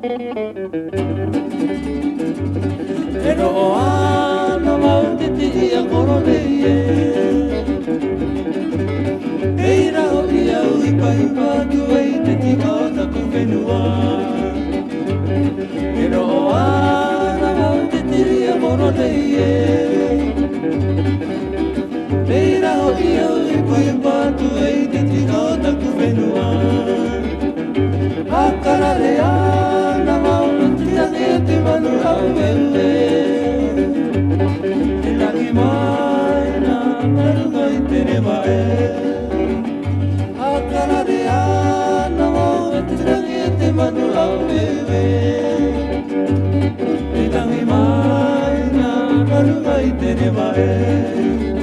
E ro'o ana mau te te ia korone ie. E ira o ia ui pai patu ei te tika o taku whenua. E ro'o ana mau te te ia korone ie. E ira o ia ui pai patu ei te tika o taku whenua. Akarare ana mau te tangi e te manu au ewe. Te laki mai na marunga i tere mae. Akarare ana mau te tangi e te manu au ewe. Te tangi mai na marunga i tere mae.